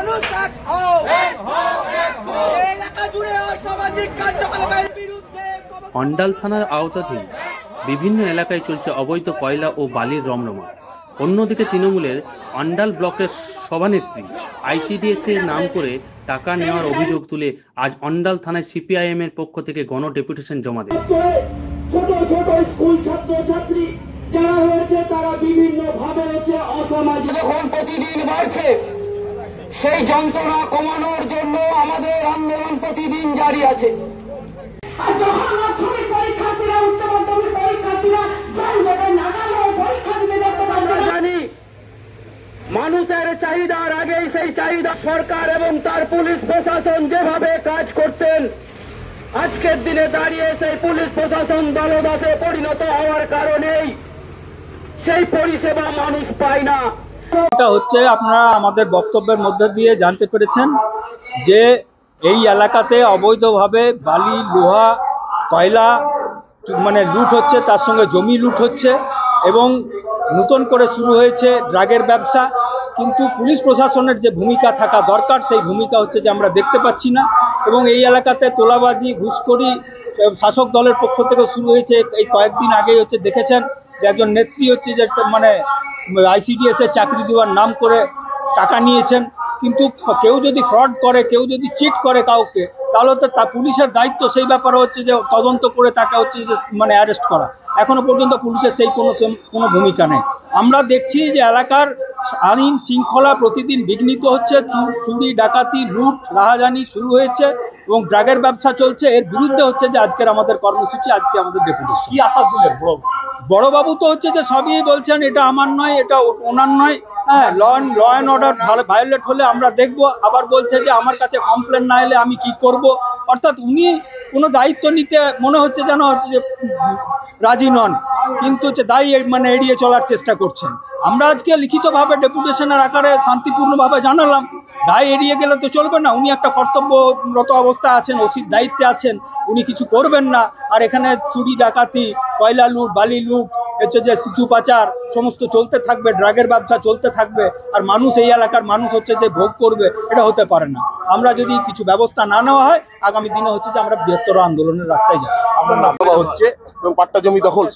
মানুষ এক হও, এলাকা জুড়ে অসামাজিক কার্যকলাপের বিরুদ্ধে। অন্ডাল থানার আওতাধীন বিভিন্ন এলাকায় চলছে অবৈধ কয়লা ও বালির রমরমা। অন্যদিকে তৃণমূলের অন্ডাল ব্লকের সভানেত্রী আইসিডিএস এর নাম করে টাকা নেওয়ার অভিযোগ তুলে আজ অন্ডাল থানায় সিপিআইএম এর পক্ষ থেকে গণ ডেপুটেশন জমা দেয়। ছোট ছোট স্কুল ছাত্র ছাত্রী যারা হয়েছে তারা বিভিন্ন ভাবে হচ্ছে অসামাজিক, যখন প্রতিদিন বাড়ছে সেই যন্ত্রণা কমানোর জন্য আমাদের আন্দোলন প্রতিদিন জারি আছে। আর যখন মাধ্যমিক পরীক্ষার্থীরা উচ্চ মাধ্যমিক পরীক্ষার্থীরা যানজটে নাগাল হয়ে পরীক্ষা দিতে যেতে পারছে না, জানি মানুষের চাহিদার আগেই সেই চাহিদা সরকার এবং তার পুলিশ প্রশাসন যেভাবে কাজ করতেন, আজকের দিনে দাঁড়িয়ে সেই পুলিশ প্রশাসন দলদাসে পরিণত হওয়ার কারণেই সেই পরিষেবা মানুষ পায় না। এটা হচ্ছে আপনারা আমাদের বক্তব্যের মধ্যে দিয়ে জানতে পেরেছেন যে এই এলাকাতে অবৈধভাবে বালি, লোহা, কয়লা লুট হচ্ছে, তার সঙ্গে জমি লুট হচ্ছে এবং নতুন করে শুরু হয়েছে ড্রাগের ব্যবসা। কিন্তু পুলিশ প্রশাসনের যে ভূমিকা থাকা দরকার সেই ভূমিকা হচ্ছে যে আমরা দেখতে পাচ্ছি না। এবং এই এলাকাতে তোলাবাজি, ঘুষখোরি শাসক দলের পক্ষ থেকে শুরু হয়েছে। এই কয়েকদিন আগেই হচ্ছে দেখেছেন যে একজন নেত্রী হচ্ছে যে আইসিডিএস এর চাকরি দেওয়ার নাম করে টাকা নিয়েছেন। কিন্তু কেউ যদি ফ্রড করে, কেউ যদি চিট করে কাউকে, তাহলে তো তা পুলিশের দায়িত্ব সেই ব্যাপারে হচ্ছে যে তদন্ত করে তাকে হচ্ছে যে অ্যারেস্ট করা। এখনো পর্যন্ত পুলিশের সেই কোনো ভূমিকা নেই। আমরা দেখছি যে এলাকার আইন শৃঙ্খলা প্রতিদিন বিঘ্নিত হচ্ছে, চুরি ডাকাতি লুট রাহাজানি শুরু হয়েছে এবং ড্রাগের ব্যবসা চলছে। এর বিরুদ্ধে হচ্ছে যে আজকের আমাদের কর্মসূচি, আজকে আমাদের ডেপুটেশন। কি আশ্বাস দিলেন বড়বাবু? তো হচ্ছে যে সবই বলছেন এটা আমার নয়, এটা ওনার নয়। হ্যাঁ, ল অ্যান্ড অর্ডার ভায়োলেট হলে আমরা দেখব। আবার বলছে যে আমার কাছে কমপ্লেন না এলে আমি কি করব। অর্থাৎ উনি কোনো দায়িত্ব নিতে মনে হচ্ছে যেন হচ্ছে যে রাজি নন, কিন্তু হচ্ছে দায়ী এড়িয়ে চলার চেষ্টা করছেন। আমরা আজকে লিখিতভাবে ডেপুটেশনের আকারে শান্তিপূর্ণভাবে জানালাম, দায় এড়িয়ে গেলে তো চলবে না। উনি একটা কর্তব্যরত অবস্থায় আছেন, ওসির দায়িত্বে আছেন, উনি কিছু করবেন না। আর এখানে চুরি ডাকাতি, কয়লা লুট, বালি লুট, হচ্ছে যে শিশু পাচার সমস্ত চলতে থাকবে, ড্রাগের ব্যবসা চলতে থাকবে। আর মানুষ, এই এলাকার মানুষ হচ্ছে যে ভোগ করবে, এটা হতে পারে না। আমরা যদি কিছু ব্যবস্থা না নেওয়া হয়, আগামী দিনে হচ্ছে যে আমরা বৃহত্তর আন্দোলনের রাস্তায় যাব। হচ্ছে এবং পাট্টা জমি দখল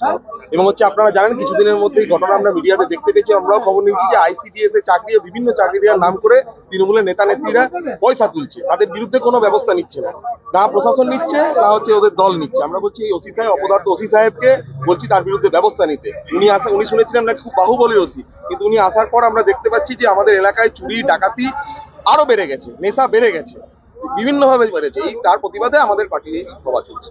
এবং হচ্ছে আপনারা জানেন কিছুদিনের মধ্যে এই ঘটনা আমরা মিডিয়াতে দেখতে পেয়েছি। আমরাও খবর নিয়েছি যে আইসিডিএস এর চাকরি, বিভিন্ন চাকরি দেওয়ার নাম করে তৃণমূলের নেতা নেত্রীরা পয়সা তুলছে, তাদের বিরুদ্ধে কোনো ব্যবস্থা নিচ্ছে না, না প্রশাসন নিচ্ছে না হচ্ছে ওদের দল নিচ্ছে। আমরা বলছি এই ওসি সাহেব, অপদার্থ ওসি সাহেবকে বলছি তার বিরুদ্ধে ব্যবস্থা নিতে। উনি শুনেছিলেন না খুব বাহুবলী ওসি, কিন্তু উনি আসার পর আমরা দেখতে পাচ্ছি যে আমাদের এলাকায় চুরি ডাকাতি আরো বেড়ে গেছে, নেশা বেড়ে গেছে, বিভিন্নভাবে বেড়েছে। এই তার প্রতিবাদে আমাদের পার্টির এই সভা চলছে।